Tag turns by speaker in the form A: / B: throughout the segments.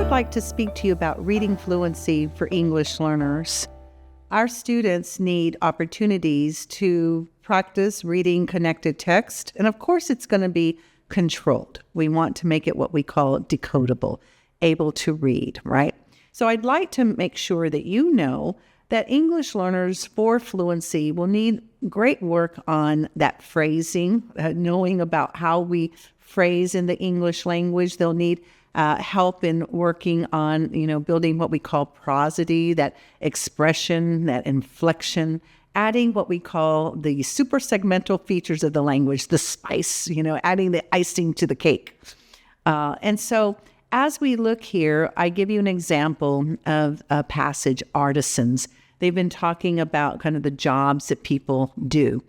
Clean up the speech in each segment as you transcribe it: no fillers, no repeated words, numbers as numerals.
A: would like to speak to you about reading fluency for English learners. Our students need opportunities to practice reading connected text, and of course it's going to be controlled. We want to make it what we call decodable, able to read, right? So I'd like to make sure that you know that English learners for fluency will need great work on that phrasing, knowing about how we phrase in the English language. They'll need help in working on, building what we call prosody, that expression, that inflection, adding what we call the super segmental features of the language, the spice, adding the icing to the cake. And so as we look here, I give you an example of a passage, artisans. They've been talking about kind of the jobs that people do.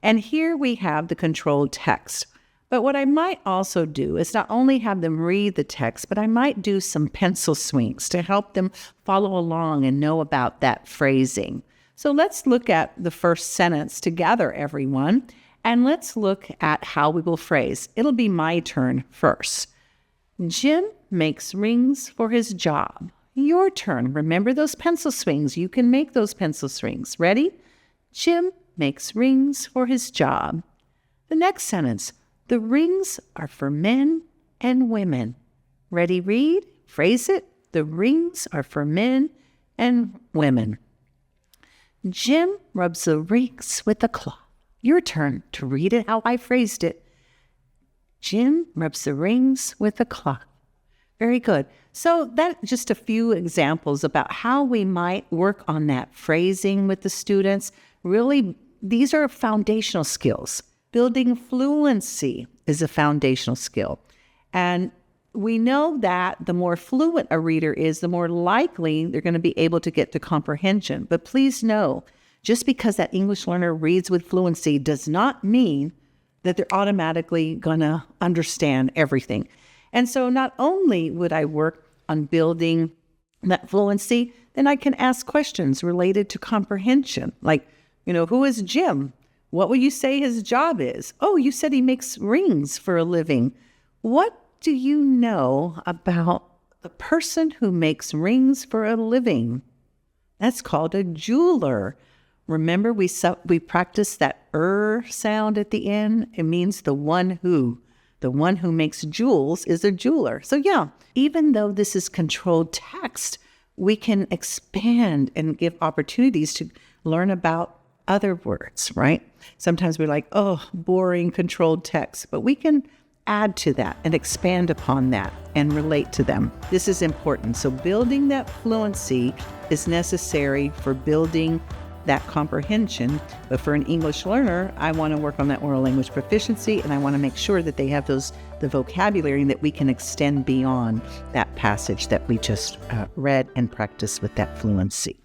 A: And here we have the controlled text. But what I might also do is not only have them read the text, but I might do some pencil swings to help them follow along and know about that phrasing. So let's look at the first sentence together, everyone, and let's look at how we will phrase. It'll be my turn first. Jim makes rings for his job. Your turn. Remember those pencil swings. You can make those pencil swings. Ready? Jim makes rings for his job. The next sentence. The rings are for men and women. Ready, read? Phrase it. The rings are for men and women. Jim rubs the rings with a cloth. Your turn to read it how I phrased it. Jim rubs the rings with a cloth. Very good. So that's just a few examples about how we might work on that phrasing with the students. Really, these are foundational skills. Building fluency is a foundational skill. And we know that the more fluent a reader is, the more likely they're going to be able to get to comprehension. But please know, just because that English learner reads with fluency does not mean that they're automatically going to understand everything. And so not only would I work on building that fluency, then I can ask questions related to comprehension. Like, who is Jim? What will you say his job is? Oh, you said he makes rings for a living. What do you know about the person who makes rings for a living? That's called a jeweler. Remember, we practiced that sound at the end. It means the one who. The one who makes jewels is a jeweler. So yeah, even though this is controlled text, we can expand and give opportunities to learn about other words, right? Sometimes we're like, oh, boring controlled text, but we can add to that and expand upon that and relate to them. This is important. So building that fluency is necessary for building that comprehension. But for an English learner, I want to work on that oral language proficiency, and I want to make sure that they have the vocabulary that we can extend beyond that passage that we just read and practice with that fluency.